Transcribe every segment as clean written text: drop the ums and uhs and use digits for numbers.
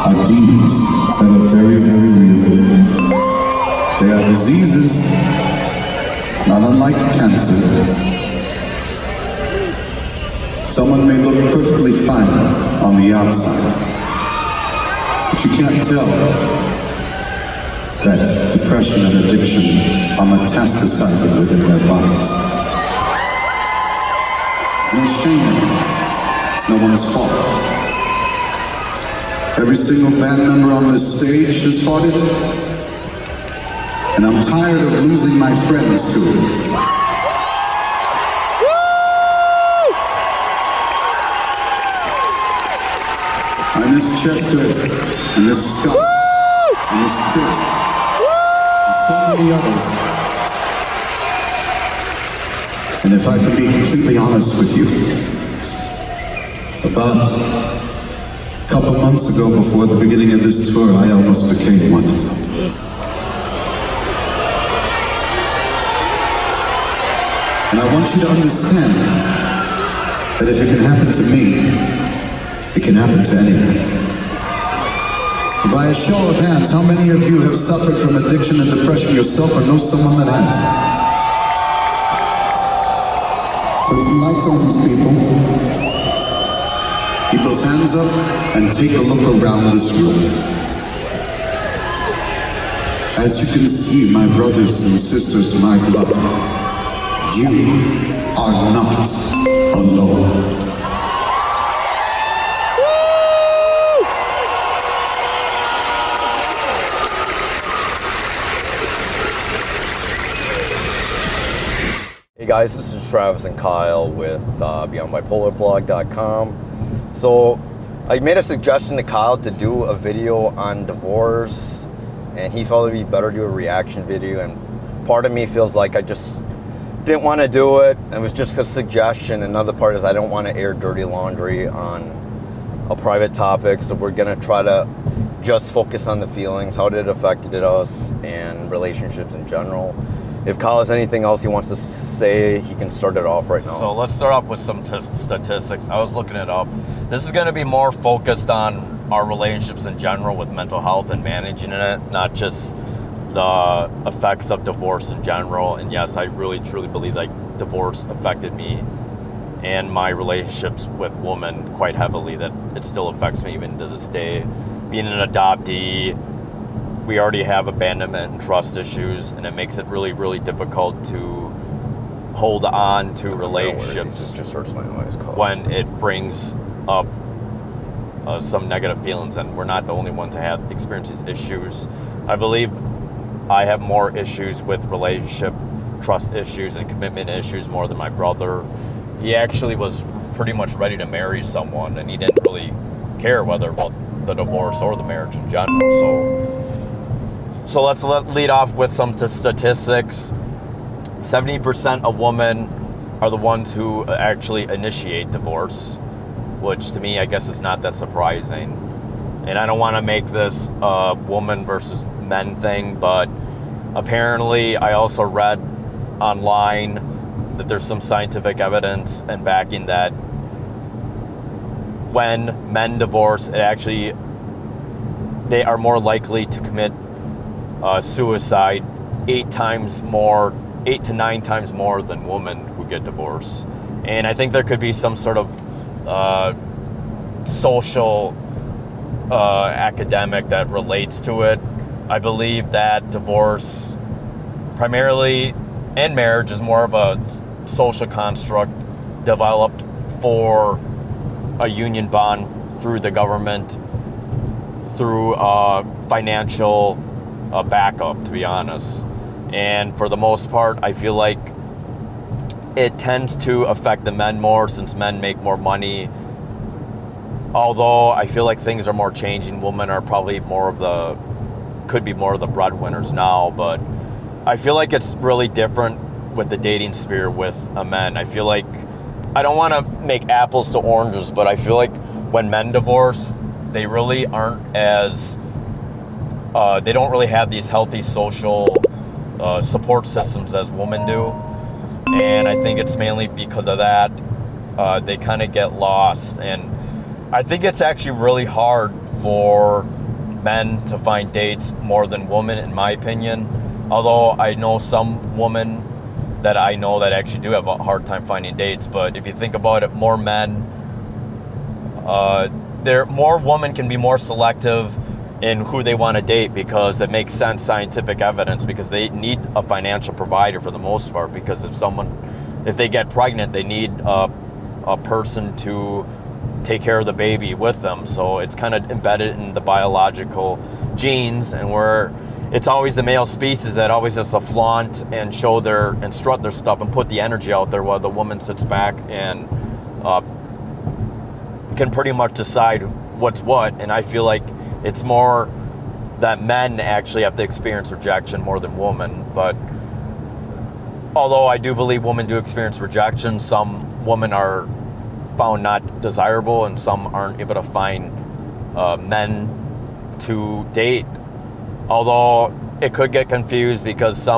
are demons that are very, very real. They are diseases not unlike cancer. Someone may look perfectly fine on the outside, but you can't tell that depression and addiction are metastasizing within their bodies. There's no shame in it. It's no one's fault. Every single band member on this stage has fought it, and I'm tired of losing my friends to it. I miss Chester, and miss Scott, and miss Chris, and so many others. And if I can be completely honest with you, about a couple months ago, before the beginning of this tour, I almost became one of them. And I want you to understand that if it can happen to me, it can happen to anyone. By a show of hands, how many of you have suffered from addiction and depression yourself or know someone that has? Put some lights on these people. Keep those hands up and take a look around this room. As you can see, my brothers and sisters, my blood, you are not alone. Hey guys, this is Travis and Kyle with BeyondBipolarBlog.com. So I made a suggestion to Kyle to do a video on divorce, and he felt it'd be better to do a reaction video, and part of me feels like I just didn't want to do it. It was just a suggestion. Another part is I don't want to air dirty laundry on a private topic, so we're going to try to just focus on the feelings, how it affected us, and relationships in general. If Kyle has anything else he wants to say, he can start it off right now. So let's start off with some statistics. I was looking it up. This is going to be more focused on our relationships in general with mental health and managing it, not just the effects of divorce in general. And yes, I really truly believe like divorce affected me and my relationships with women quite heavily, that it still affects me even to this day. Being an adoptee, we already have abandonment and trust issues, and it makes it really, really difficult to hold on to relationships. It just hurts my eyes. When it brings up some negative feelings, and we're not the only one to have experienced these issues. I believe I have more issues with relationship, trust issues, and commitment issues more than my brother. He actually was pretty much ready to marry someone, and he didn't really care whether about the divorce or the marriage in general. So let's lead off with some statistics. 70% of women are the ones who actually initiate divorce, which to me, I guess, is not that surprising. And I don't want to make this a woman versus men thing, but apparently I also read online that there's some scientific evidence and backing that when men divorce, they are more likely to commit suicide 8 to 9 times more than women who get divorced. And I think there could be some sort of social academic that relates to it. I believe that divorce primarily, and marriage, is more of a social construct developed for a union bond through the government, through financial backup, to be honest. And for the most part, I feel like it tends to affect the men more, since men make more money. Although I feel like things are more changing. Women are probably could be more of the breadwinners now, but I feel like it's really different with the dating sphere with men. I feel like, I don't want to make apples to oranges, but I feel like when men divorce, they really aren't as they don't really have these healthy social support systems as women do. And I think it's mainly because of that. They kind of get lost. And I think it's actually really hard for men to find dates more than women, in my opinion. Although I know some women that I know that actually do have a hard time finding dates. But if you think about it, more men, more women can be more selective in who they want to date, because it makes sense, scientific evidence, because they need a financial provider for the most part, because if they get pregnant, they need a person to take care of the baby with them. So it's kind of embedded in the biological genes, and where it's always the male species that always has to flaunt and show and strut their stuff and put the energy out there, while the woman sits back and can pretty much decide what's what. And I feel like it's more that men actually have to experience rejection more than women. But although I do believe women do experience rejection, some women are found not desirable, and some aren't able to find men to date. Although it could get confused, because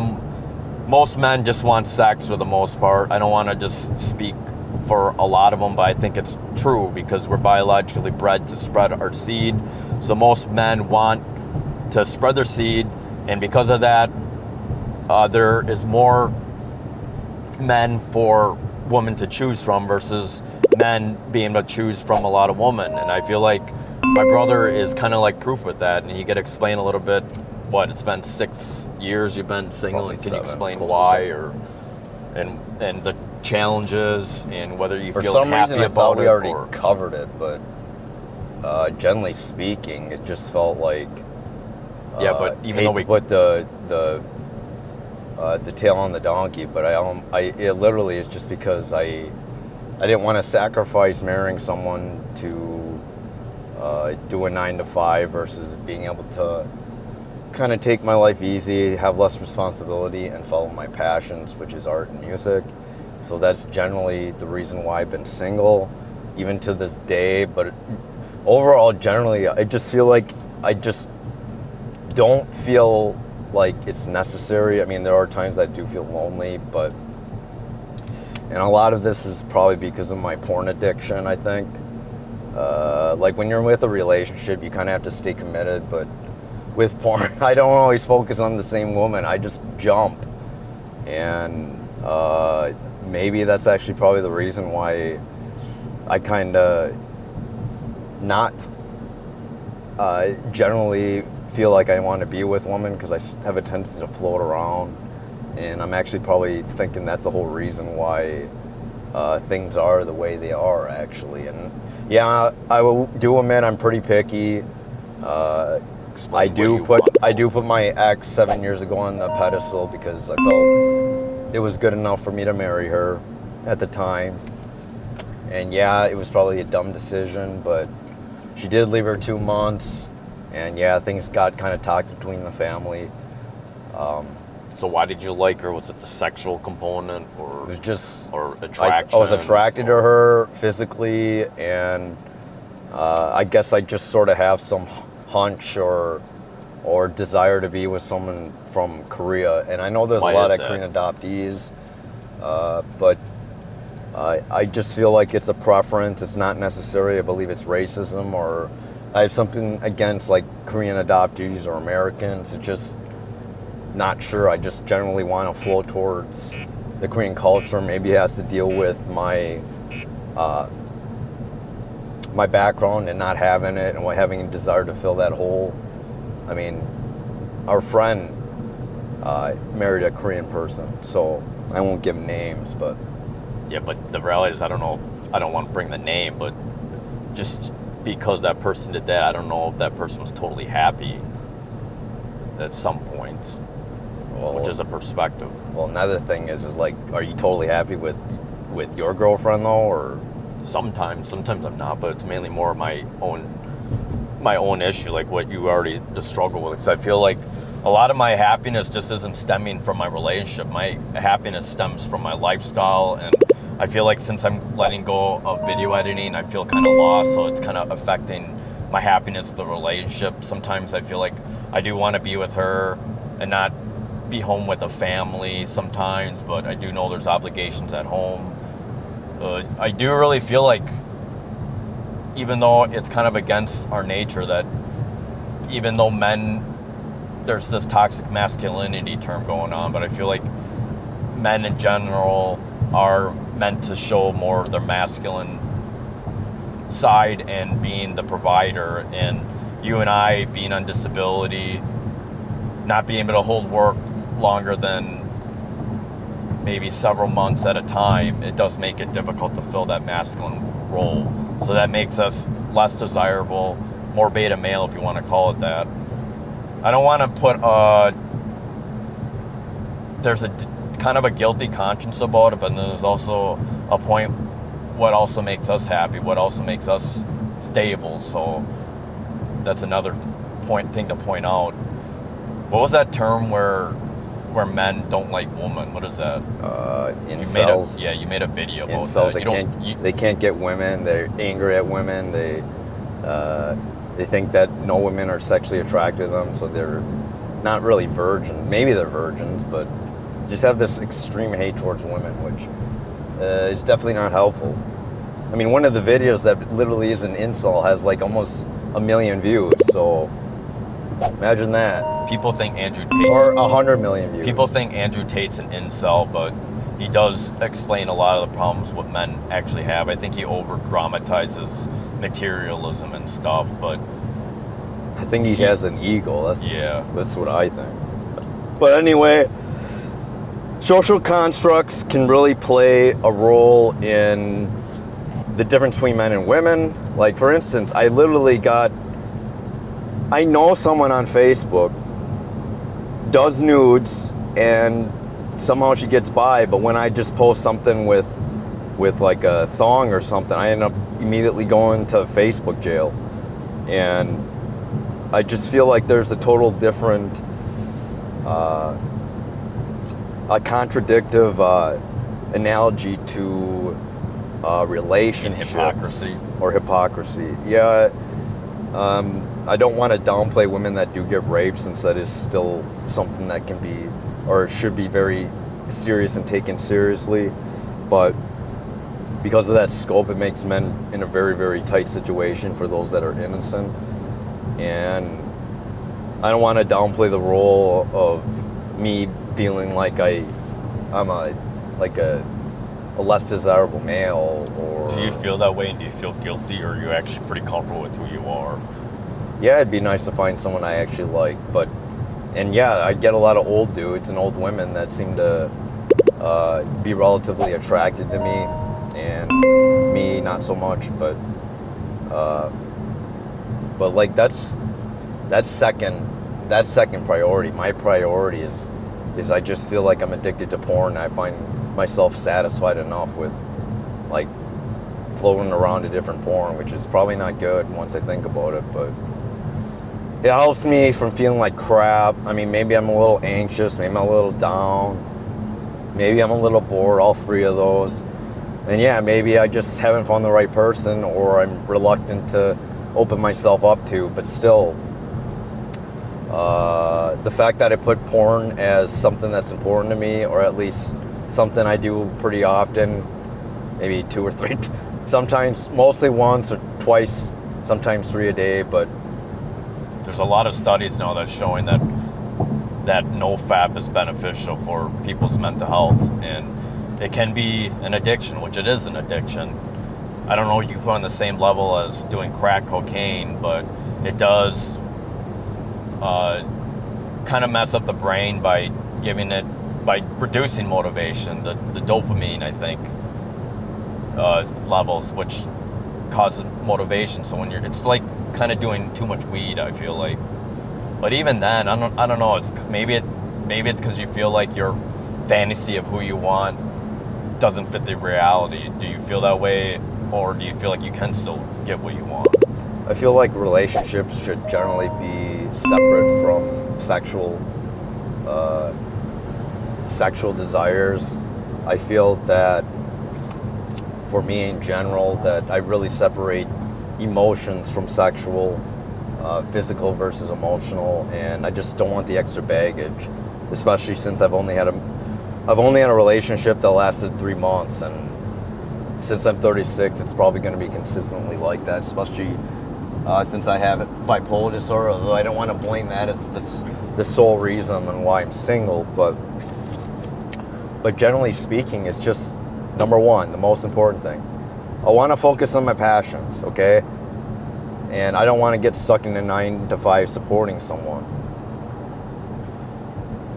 most men just want sex for the most part. I don't want to just speak for a lot of them, but I think it's true, because we're biologically bred to spread our seed. So most men want to spread their seed, and because of that, there is more men for women to choose from versus men being able to choose from a lot of women. And I feel like my brother is kind of like proof with that, and he could explain a little bit. It's been 6 years you've been single, and can you explain why, and the challenges, and whether you feel happy about it? For some reason, I thought we already covered it, but generally speaking, it just felt like but even though we put the tail on the donkey, but it literally is just because I didn't want to sacrifice marrying someone to do a 9 to 5 versus being able to kind of take my life easy, have less responsibility, and follow my passions, which is art and music. So that's generally the reason why I've been single, even to this day. But overall, generally, I just feel like I just don't feel like it's necessary. I mean, there are times I do feel lonely, and a lot of this is probably because of my porn addiction, I think. Like when you're with a relationship, you kind of have to stay committed, but with porn, I don't always focus on the same woman. I just jump. And maybe that's actually probably the reason why I kind of not generally feel like I want to be with women, because I have a tendency to float around. And I'm actually probably thinking that's the whole reason why things are the way they are, actually. And yeah, I do admit I'm pretty picky. I do put my ex 7 years ago on the pedestal, because I felt it was good enough for me to marry her at the time. And yeah, it was probably a dumb decision, but she did leave her 2 months, and yeah, things got kind of toxic between the family. So why did you like her? Was it the sexual component, or it was just attraction? I was attracted to her physically, and I guess I just sort of have some hunch or desire to be with someone from Korea. And I know there's a lot of Korean adoptees, but I just feel like it's a preference. It's not necessary. I believe it's racism, or I have something against like Korean adoptees or Americans. It's just not sure. I just generally want to flow towards the Korean culture. Maybe it has to deal with my my background and not having it, and having a desire to fill that hole. I mean, our friend married a Korean person, so I won't give names, but yeah, but the reality is, I don't know, I don't want to bring the name, but just because that person did that, I don't know if that person was totally happy at some point, which is a perspective. Well, another thing is like, are you totally happy with your girlfriend though, or? Sometimes I'm not, but it's mainly more my own issue, like what you already just struggle with. Because I feel like a lot of my happiness just isn't stemming from my relationship. My happiness stems from my lifestyle, and I feel like since I'm letting go of video editing, I feel kind of lost. So it's kind of affecting my happiness of the relationship. Sometimes I feel like I do want to be with her and not be home with a family sometimes, but I do know there's obligations at home. I do really feel like, even though it's kind of against our nature, that even though men, there's this toxic masculinity term going on, but I feel like men in general are meant to show more of their masculine side and being the provider. And you and I being on disability, not being able to hold work longer than maybe several months at a time, it does make it difficult to fill that masculine role. So that makes us less desirable, more beta male if you want to call it that. I don't want to put there's a kind of a guilty conscience about it, but then there's also a point, what also makes us happy, what also makes us stable. So that's another thing to point out. What was that term where men don't like women? What is that? Incels. You made a video about Incels, that. They can't get women. They're angry at women. They think that no women are sexually attracted to them, so they're not really virgins. Maybe they're virgins, but just have this extreme hate towards women, which is definitely not helpful. I mean, one of the videos that literally is an incel has like almost 1 million views, so imagine that. People think Andrew Tate... Or 100 million views. People think Andrew Tate's an incel, but he does explain a lot of the problems what men actually have. I think he over-dramatizes materialism and stuff, but... I think he has an ego. That's what I think. But anyway, social constructs can really play a role in the difference between men and women. Like, for instance, I know someone on Facebook does nudes and somehow she gets by, but when I just post something with like a thong or something, I end up immediately going to Facebook jail. And I just feel like there's a total different, a contradictive analogy to relationships. Hypocrisy. Yeah. I don't want to downplay women that do get raped, since that is still something that can be, or should be, very serious and taken seriously. But because of that scope, it makes men in a very, very tight situation for those that are innocent. And I don't want to downplay the role of me feeling like I'm a less desirable male. Or do you feel that way, and do you feel guilty, or are you actually pretty comfortable with who you are? Yeah, it'd be nice to find someone I actually like, and yeah, I get a lot of old dudes and old women that seem to be relatively attracted to me, and me not so much, but like that's second priority. My priority is I just feel like I'm addicted to porn, and I find myself satisfied enough with like floating around to different porn, which is probably not good once I think about it, but it helps me from feeling like crap. I mean, maybe I'm a little anxious, maybe I'm a little down, maybe I'm a little bored, all three of those. And yeah, maybe I just haven't found the right person, or I'm reluctant to open myself up to, but still, the fact that I put porn as something that's important to me, or at least something I do pretty often, maybe 2 or 3, sometimes, mostly once or twice, sometimes 3 a day, but there's a lot of studies now that's showing that NoFap is beneficial for people's mental health, and it can be an addiction, which it is an addiction. I don't know if you can put on the same level as doing crack cocaine, but it does kind of mess up the brain by reducing motivation, the dopamine, I think, levels, which causes motivation. So when it's like kind of doing too much weed, I feel like. But even then, I don't know. It's maybe it's because you feel like your fantasy of who you want doesn't fit the reality. Do you feel that way, or do you feel like you can still get what you want? I feel like relationships should generally be separate from sexual desires. I feel that for me in general, that I really separate emotions from sexual, physical versus emotional, and I just don't want the extra baggage, especially since I've only had a relationship that lasted 3 months, and since I'm 36, it's probably going to be consistently like that, especially since I have bipolar disorder, although I don't want to blame that as the sole reason on why I'm single, but generally speaking, it's just, number one, the most important thing. I want to focus on my passions, okay? And I don't want to get stuck in a 9-to-5 supporting someone.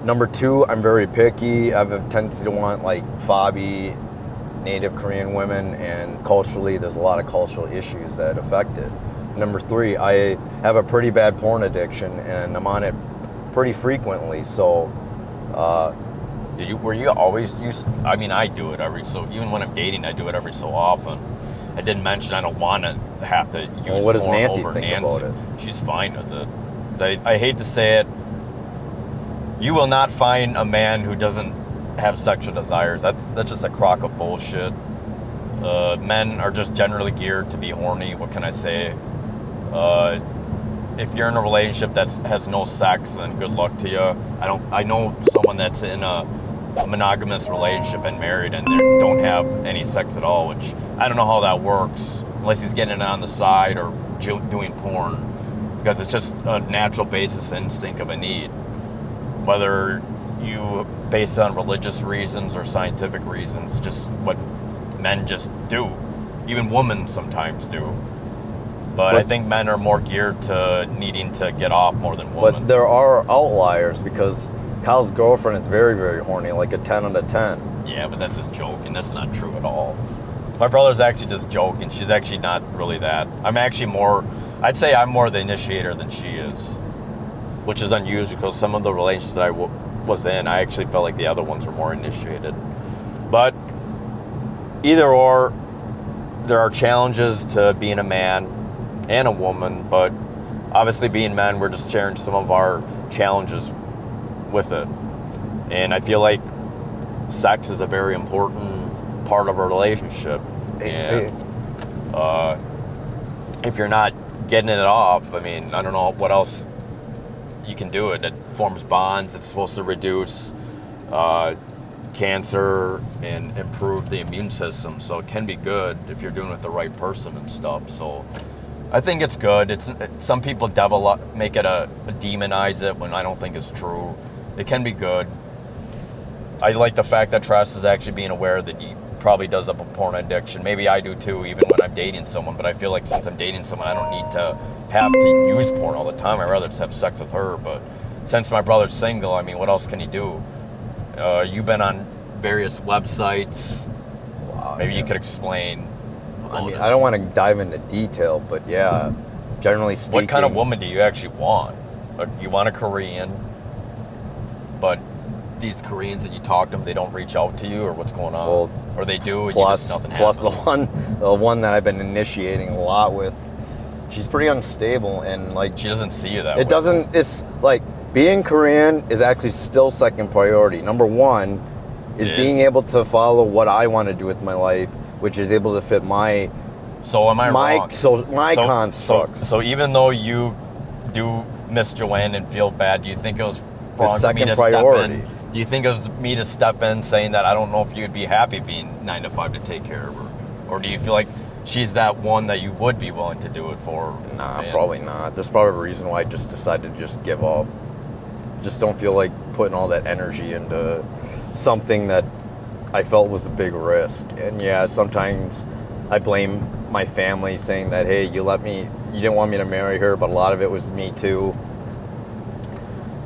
Number two, I'm very picky. I have a tendency to want like Fabi, Native Korean women, and culturally, there's a lot of cultural issues that affect it. Number three, I have a pretty bad porn addiction, and I'm on it pretty frequently. So, were you always used? I mean, I do it even when I'm dating, I do it every so often. I didn't mention I don't want to have to use well, what does porn Nancy over think Nancy. about it? She's fine with it. 'Cause I hate to say it, you will not find a man who doesn't have sexual desires. That's just a crock of bullshit. Men are just generally geared to be horny. What can I say? If you're in a relationship that has no sex, then good luck to you. I know someone that's in a monogamous relationship and married, and they don't have any sex at all, which I don't know how that works, unless he's getting it on the side or doing porn, because it's just a natural basis instinct of a need. Whether you base it on religious reasons or scientific reasons, just what men just do. Even women sometimes do. But I think men are more geared to needing to get off more than women. But there are outliers, because Kyle's girlfriend is very, very horny, like a 10 out of 10. Yeah, but that's just joking. That's not true at all. My brother's actually just joking. She's actually not really that. I'd say I'm more the initiator than she is, which is unusual because some of the relationships that I was in, I actually felt like the other ones were more initiated. But either or, there are challenges to being a man and a woman, but obviously being men, we're just sharing some of our challenges with it. And I feel like sex is a very important part of a relationship. And if you're not getting it off, I mean, I don't know what else you can do. It forms bonds. It's supposed to reduce cancer and improve the immune system. So it can be good if you're doing it with the right person and stuff. So I think it's good. Some people make it demonize it when I don't think it's true. It can be good. I like the fact that Tress is actually being aware that he probably does have a porn addiction. Maybe I do too, even when I'm dating someone. But I feel like since I'm dating someone, I don't need to have to use porn all the time. I'd rather just have sex with her. But since my brother's single, I mean, what else can he do? You've been on various websites. Wow, Maybe you could explain. I mean, I don't want to dive into detail, but yeah, generally speaking. What kind of woman do you actually want? You want a Korean, but these Koreans that you talk to them, they don't reach out to you, or what's going on? Well, or they do, and plus nothing the happens? one that I've been initiating a lot with, she's pretty unstable, and like she doesn't see you that way. It doesn't. It's like being Korean is actually still second priority. Number one is being able to follow what I want to do with my life, which is able to fit my. So am I wrong? My constructs. So even though you do miss Joanne and feel bad, do you think it was wrong for me to priority. step in? Do you think it was me to step in saying that I don't know if you'd be happy being 9 to 5 to take care of her? Or do you feel like she's that one that you would be willing to do it for? Nah, probably not. There's probably a reason why I just decided to just give up. Just don't feel like putting all that energy into something that I felt was a big risk. And yeah, sometimes I blame my family saying that, hey, you didn't want me to marry her, but a lot of it was me too.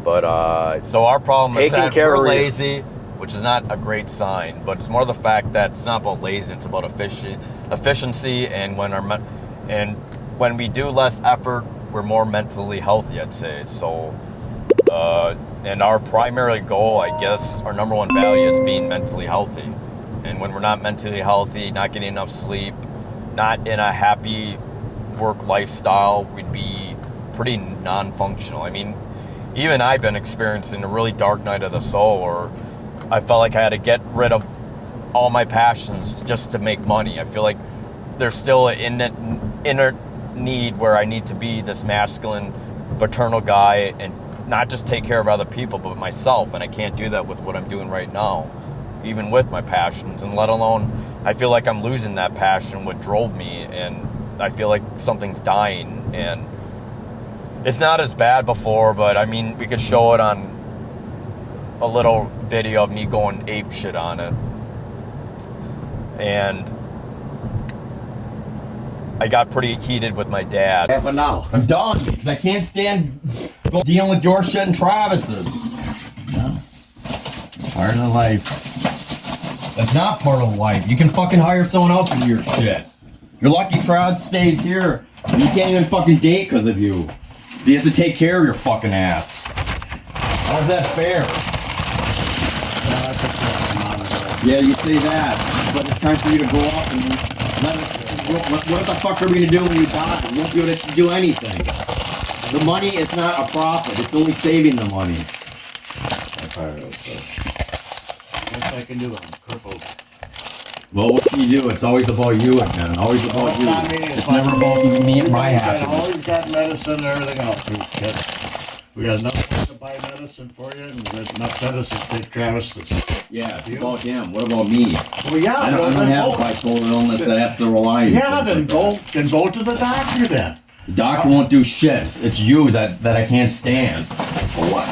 But so our problem is that we're of lazy, which is not a great sign, but it's more the fact that it's not about lazy, it's about efficiency, and when we do less effort, we're more mentally healthy, I'd say. So and our primary goal, I guess, our number one value is being mentally healthy. And when we're not mentally healthy, not getting enough sleep, not in a happy work lifestyle, we'd be pretty non-functional. I mean, even I've been experiencing a really dark night of the soul where I felt like I had to get rid of all my passions just to make money. I feel like there's still an inner need where I need to be this masculine, paternal guy and not just take care of other people, but myself. And I can't do that with what I'm doing right now, even with my passions. And let alone, I feel like I'm losing that passion, what drove me. And I feel like something's dying, and it's not as bad before, but I mean, we could show it on a little video of me going ape shit on it. And I got pretty heated with my dad. Half an hour. I'm done because I can't stand dealing with your shit and Travis's. No. Part of life. That's not part of life. You can fucking hire someone else to do your shit. You're lucky Travis stays here. You can't even fucking date because of you. So he has to take care of your fucking ass. How's that fair? Yeah, you say that, but it's time for you to grow up and what the fuck are we gonna do when you die? We won't be able to do anything. The money is not a profit, it's only saving the money. That's part of it. Best I can do, I'm crippled. Well, what can you do? It's always about you again. Always about you. It's never about me and my I happiness. always got medicine and everything else. We got enough to buy medicine for you, and we got enough medicine to take Travis to. Yeah, it's about him. What about me? Well, yeah, I don't have bipolar illness that I have to rely on. Yeah, then go to the doctor then. The doctor won't do shit. It's you that I can't stand. For what?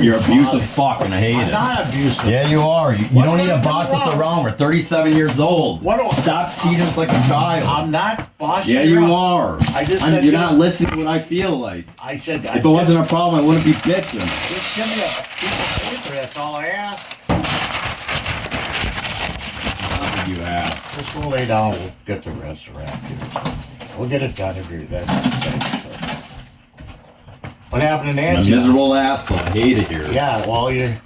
You're abusive fuck and I hate I'm it. not abusive. Yeah, you are. You don't need to boss us around. We're 37 years old. What do I- Stop treating us like a child. I'm not bossing Yeah, you you around. are. I just said you're you- not listening to what I feel like. I said, If it wasn't a problem, I wouldn't be bitching. just give me a piece of paper, that's all I ask. Nothing you have. Just go lay down, we'll get the rest around here. We'll get it done, agree with that. What happened to I'm a Nancy? miserable asshole. I hate it here. Yeah, well, I'm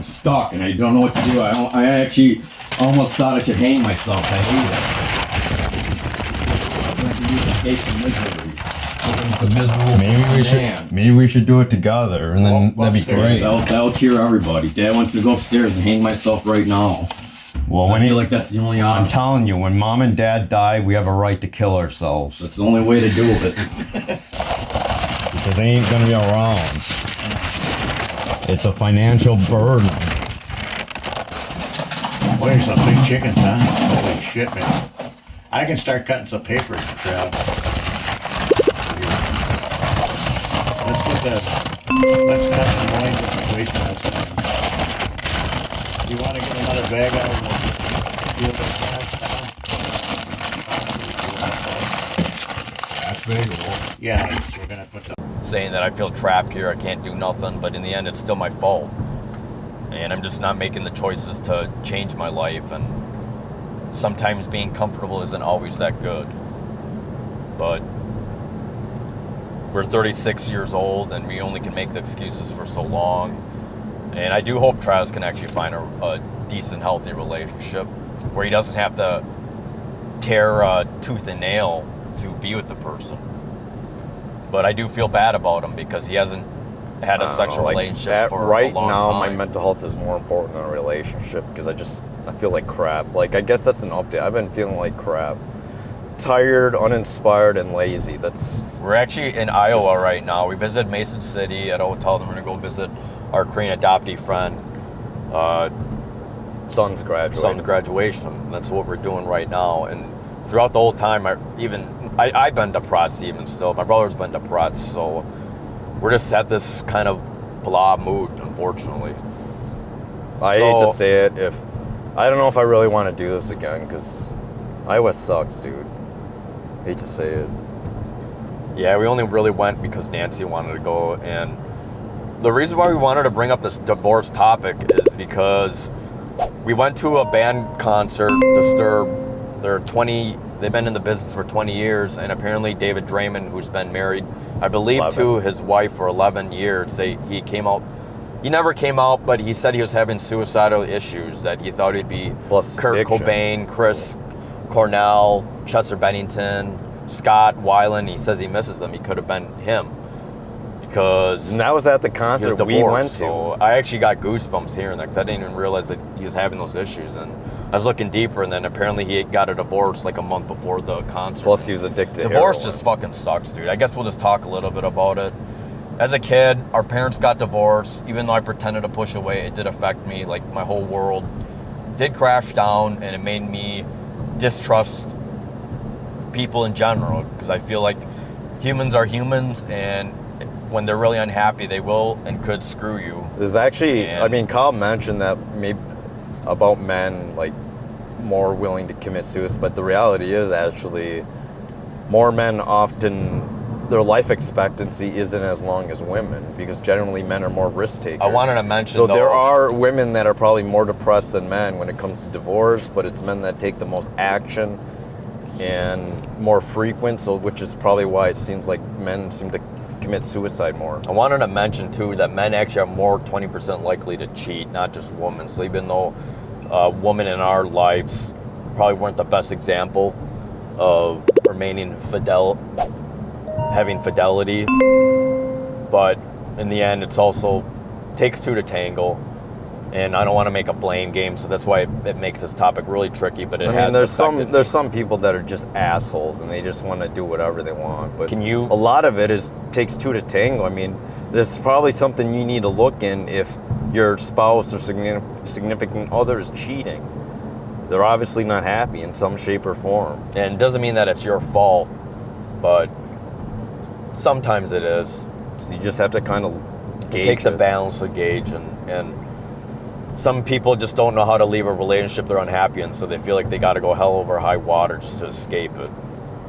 stuck and I don't know what to do. I actually almost thought I should hang myself. I hate it. Maybe we should do it together, and then Well, that'd be great. That'll cure everybody. Dad wants me to go upstairs and hang myself right now. Well, I feel like that's the only I'm option. telling you, when Mom and Dad die, we have a right to kill ourselves That's the only way to do it. because they ain't gonna be around. It's a financial burden. boy, some big chickens, huh? Holy shit, man. I can start cutting some paper in the crowd. Let's cut some lines of situation outside. You want to get another bag out of the field of grass? Yeah, we're gonna put the. Saying that I feel trapped here, I can't do nothing, but in the end, it's still my fault. And I'm just not making the choices to change my life, and sometimes being comfortable isn't always that good. But we're 36 years old, and we only can make the excuses for so long. And I do hope Travis can actually find a decent, healthy relationship where he doesn't have to tear tooth and nail to be with the person. But I do feel bad about him because he hasn't had a sexual relationship for right a long now. time. My mental health is more important than a relationship because I feel like crap. Like, I guess that's an update. I've been feeling like crap, tired, uninspired, and lazy. We're actually in Iowa right now. We visited Mason City at a hotel, and we're gonna go visit our Korean adoptee friend. Son's Graduation. That's what we're doing right now. And throughout the whole time, I've been depressed even still. My brother's been depressed, so we're just at this kind of blah mood, unfortunately. I hate to say it. I don't know if I really want to do this again because Iowa sucks, dude. Hate to say it. Yeah, we only really went because Nancy wanted to go, and the reason why we wanted to bring up this divorce topic is because we went to a band concert, Disturbed. They've been in the business for 20 years, and apparently David Draimen, who's been married, I believe, 11. to his wife for 11 years, he never came out, but he said he was having suicidal issues, that he thought he'd be Plus Kurt addiction. Cobain, Chris Cornell, Chester Bennington, Scott Weiland. He says he misses them. He could have been him. Because And that was at the he was concert we divorced, went to. so I actually got goosebumps hearing that because I didn't even realize that he was having those issues. And I was looking deeper, and then apparently he got a divorce like a month before the concert. Plus, he was addicted to Divorce heroin. just fucking sucks, dude. I guess we'll just talk a little bit about it. As a kid, our parents got divorced. Even though I pretended to push away, it did affect me. Like, my whole world did crash down, and it made me distrust people in general, because I feel like humans are humans, and when they're really unhappy, they will and could screw you. There's actually, And- I mean, Kyle mentioned that maybe about men like more willing to commit suicide, but the reality is actually more men often, their life expectancy isn't as long as women, because generally men are more risk takers. I wanted to mention, So there though- are women that are probably more depressed than men when it comes to divorce, but it's men that take the most action and more frequent, so which is probably why it seems like men seem to commit suicide more. I wanted to mention too that men actually are more 20% likely to cheat, not just women. So even though women in our lives probably weren't the best example of remaining having fidelity, but in the end, it's also takes two to tangle. And I don't want to make a blame game, so that's why it makes this topic really tricky. But it I has mean, there's affected there's some people that are just assholes and they just want to do whatever they want. But Can you- a lot of it takes two to tango. I mean, there's probably something you need to look in if your spouse or significant other is cheating. They're obviously not happy in some shape or form. And it doesn't mean that it's your fault, but sometimes it is. So you just have to kind of It takes a balance to gauge, and some people just don't know how to leave a relationship they're unhappy in, so they feel like they got to go hell over high water just to escape it,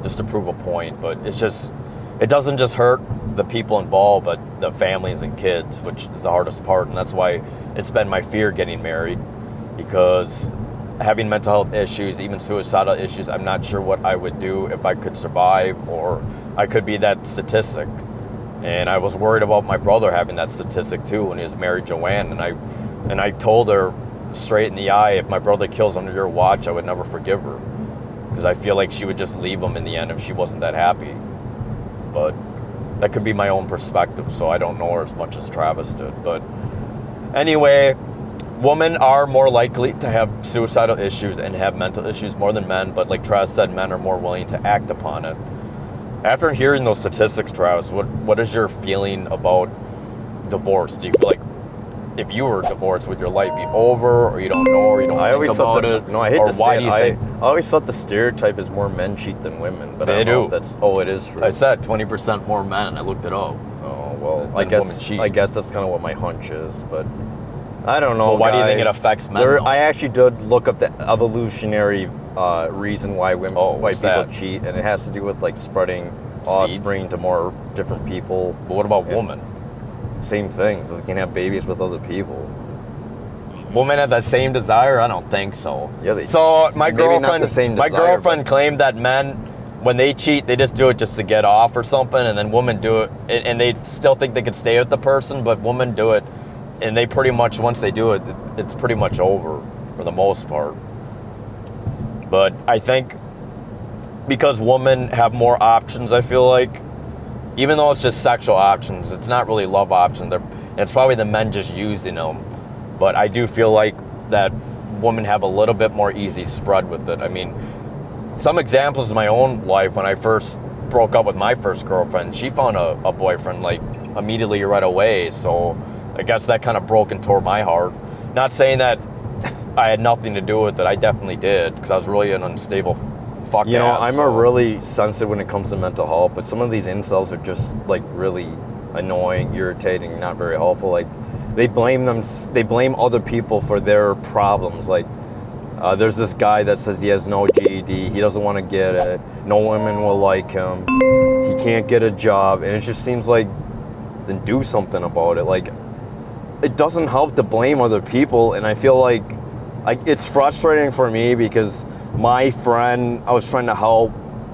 just to prove a point. But it doesn't just hurt the people involved, but the families and kids, which is the hardest part. And that's why it's been my fear getting married, because having mental health issues, even suicidal issues, I'm not sure what I would do if I could survive, or I could be that statistic. And I was worried about my brother having that statistic too when he was married Joanne, and I told her straight in the eye, if my brother kills under your watch, I would never forgive her, because I feel like she would just leave him in the end if she wasn't that happy. But that could be my own perspective, so I don't know her as much as Travis did. But anyway, women are more likely to have suicidal issues and have mental issues more than men, but like Travis said, men are more willing to act upon it. After hearing those statistics, Travis, what is your feeling about divorce? Do you feel like if you were divorced, would your life be over, or you don't know, or you don't think about it? No, I hate or to why say do it. you think? I always thought the stereotype is more men cheat than women, but I They don't know do. if that's, oh, it is true. I said 20% more men. I looked it up. Oh, well, than I women cheat. guess that's kind of what my hunch is, but I don't know. Well, why do you think it guys. affects men, though? I actually did look up the evolutionary reason why Oh, what's people that? cheat, and it has to do with like spreading offspring to more different people. But what about Yeah. women? Same thing, so they can have babies with other people. Women have that same desire? I don't think so. Yeah, they. So my maybe not girlfriend, the same my desire, girlfriend claimed that men, when they cheat, they just do it just to get off or something, and then women do it, and they still think they could stay with the person, but women do it, and they pretty much, once they do it, it's pretty much over for the most part. But I think because women have more options, I feel like, even though it's just sexual options, it's not really love options. It's probably the men just using them. But I do feel like that women have a little bit more easy spread with it. I mean, some examples in my own life, when I first broke up with my first girlfriend, she found a boyfriend like immediately right away. So I guess that kind of broke and tore my heart. Not saying that I had nothing to do with it. I definitely did, because I was really an unstable fuck You know, ass, I'm so. really sensitive when it comes to mental health, but some of these incels are just like really annoying, irritating, not very helpful. Like they blame other people for their problems. Like there's this guy that says he has no GED, he doesn't want to get it, no women will like him, he can't get a job, and it just seems like, then do something about it. Like it doesn't help to blame other people, and I feel like it's frustrating for me because my friend, I was trying to help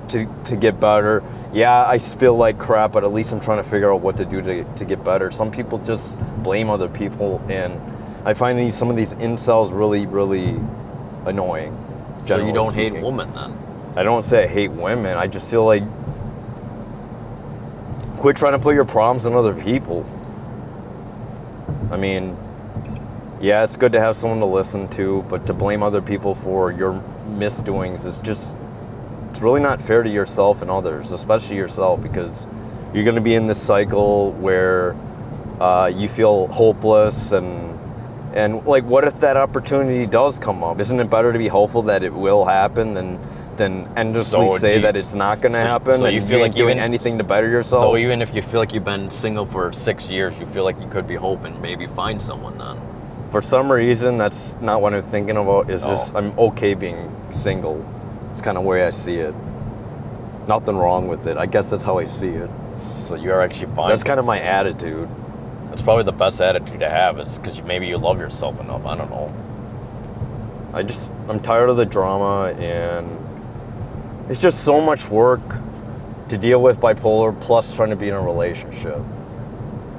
to get better. Yeah, I feel like crap, but at least I'm trying to figure out what to do to get better. Some people just blame other people, and I find some of these incels really, really annoying. So you generally don't hate speaking. women then? I don't say I hate women. I just feel like quit trying to put your problems on other people. I mean, yeah, it's good to have someone to listen to, but to blame other people for your misdoings is just, it's really not fair to yourself and others, especially yourself, because you're going to be in this cycle where you feel hopeless and like, what if that opportunity does come up? Isn't it better to be hopeful that it will happen than than endlessly say that it's not going to happen. So and you feel you like ain't doing even, anything to better yourself. So even if you feel like you've been single for 6 years, you feel like you could be hoping maybe find someone then. For some reason, that's not what I'm thinking about. It's just I'm okay being single. It's kind of where I see it. Nothing wrong with it. I guess that's how I see it. So you're actually fine. That's kind of my attitude. That's probably the best attitude to have, is because maybe you love yourself enough. I don't know. I'm tired of the drama, and it's just so much work to deal with bipolar plus trying to be in a relationship.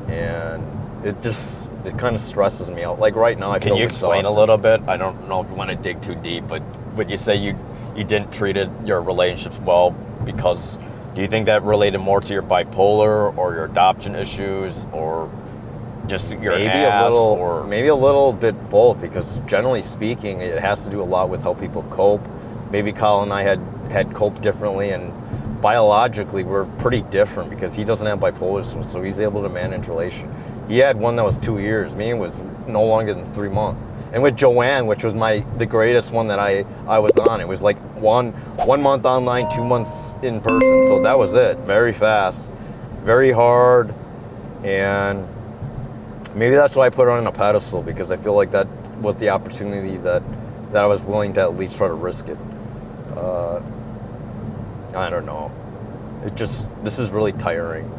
And it kind of stresses me out. Like right now, I feel exhausted. Can you explain a little bit? I don't know if you want to dig too deep, but would you say you didn't treat your relationships well because, do you think that related more to your bipolar or your adoption issues or just your maybe a little bit both, because generally speaking, it has to do a lot with how people cope. Maybe Kyle and I had coped differently, and biologically we're pretty different because he doesn't have bipolar, so he's able to manage relation. He had one that was 2 years. Me was no longer than 3 months. And with Joanne, which was the greatest one that I was on, it was like one month online, 2 months in person. So that was it. Very fast, very hard, and maybe that's why I put her on a pedestal, because I feel like that was the opportunity that I was willing to at least try to risk it. I don't know. This is really tiring.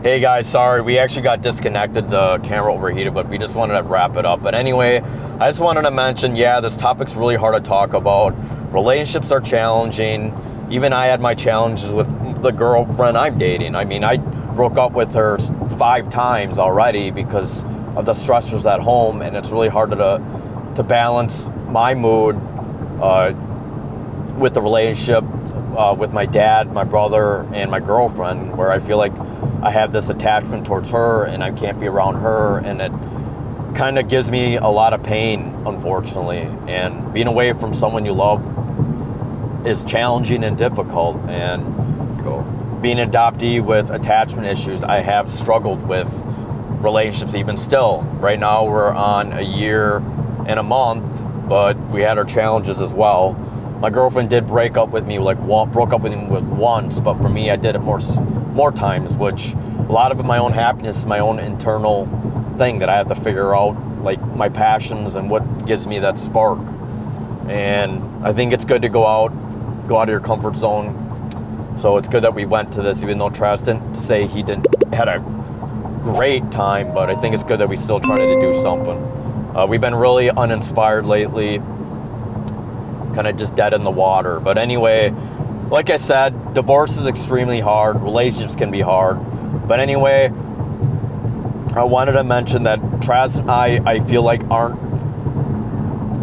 Hey guys, sorry, we actually got disconnected. The camera overheated, but we just wanted to wrap it up. But anyway, I just wanted to mention, this topic's really hard to talk about. Relationships are challenging. Even I had my challenges with the girlfriend I'm dating. I mean, I broke up with her 5 times already because of the stressors at home, and it's really hard to balance my mood with the relationship with my dad, my brother, and my girlfriend, where I feel like I have this attachment towards her and I can't be around her, and it kind of gives me a lot of pain, unfortunately. And being away from someone you love is challenging and difficult, and being an adoptee with attachment issues, I have struggled with relationships even still. Right now we're on a year and a month, but we had our challenges as well. My girlfriend did broke up with me once, but for me, I did it more times, which a lot of it, my own happiness is my own internal thing that I have to figure out, like my passions and what gives me that spark. And I think it's good to go out of your comfort zone. So it's good that we went to this, even though Travis didn't say he had a great time, but I think it's good that we still tried to do something. We've been really uninspired lately, kind of just dead in the water. But anyway, like I said, divorce is extremely hard. Relationships can be hard. But anyway, I wanted to mention that Travis and I feel like aren't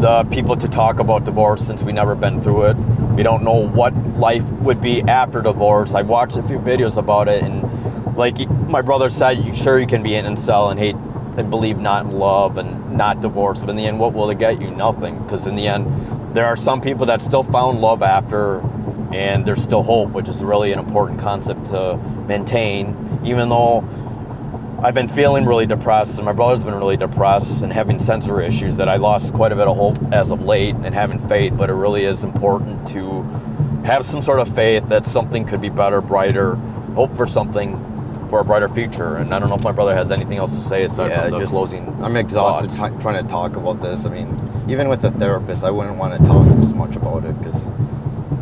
the people to talk about divorce, since we never been through it. We don't know what life would be after divorce. I've watched a few videos about it, and like my brother said, you can be an incel and hate and believe not in love and not divorce, but in the end, what will it get you? Nothing. Because in the end, there are some people that still found love after, and there's still hope, which is really an important concept to maintain. Even though I've been feeling really depressed, and my brother's been really depressed and having sensory issues, that I lost quite a bit of hope as of late and having faith, but it really is important to have some sort of faith that something could be better, brighter, hope for something for a brighter future. And I don't know if my brother has anything else to say aside from the closing. I'm exhausted trying to talk about this. I mean, even with a therapist, I wouldn't want to talk this much about it, because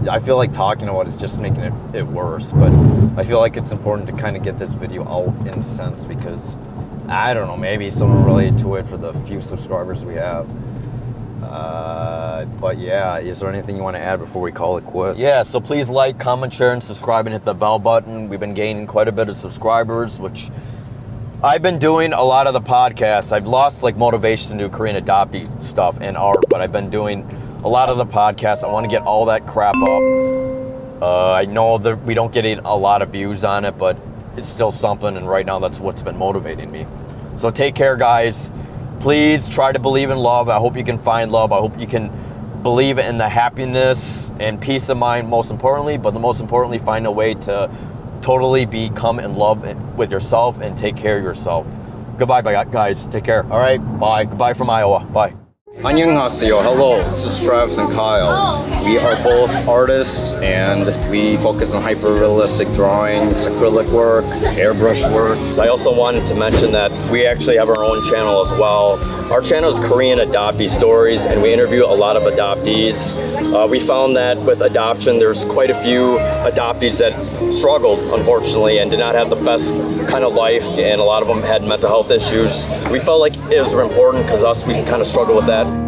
I feel like talking about it is just making it worse. But I feel like it's important to kind of get this video out in a sense, because I don't know, maybe someone related to it for the few subscribers we have. But yeah, is there anything you want to add before we call it quits? Yeah, so please like, comment, share, and subscribe, and hit the bell button. We've been gaining quite a bit of subscribers, which I've been doing a lot of the podcasts. I've lost like motivation to do Korean adoptee stuff and art, but I've been doing a lot of the podcasts. I want to get all that crap up. I know that we don't get a lot of views on it, but it's still something, and right now that's what's been motivating me. So take care, guys. Please try to believe in love. I hope you can find love. I hope you can believe in the happiness and peace of mind, most importantly, but the most importantly, find a way to totally become in love with yourself and take care of yourself. Goodbye, guys. Take care. All right, bye. Goodbye from Iowa. Bye. 안녕하세요. Hello. This is Travis and Kyle. We are both artists, and we focus on hyper-realistic drawings, acrylic work, airbrush work. So I also wanted to mention that we actually have our own channel as well. Our channel is Korean Adoptee Stories, and we interview a lot of adoptees. We found that with adoption, there's quite a few adoptees that struggled, unfortunately, and did not have the best kind of life, and a lot of them had mental health issues. We felt like it was important because we kind of struggle with that.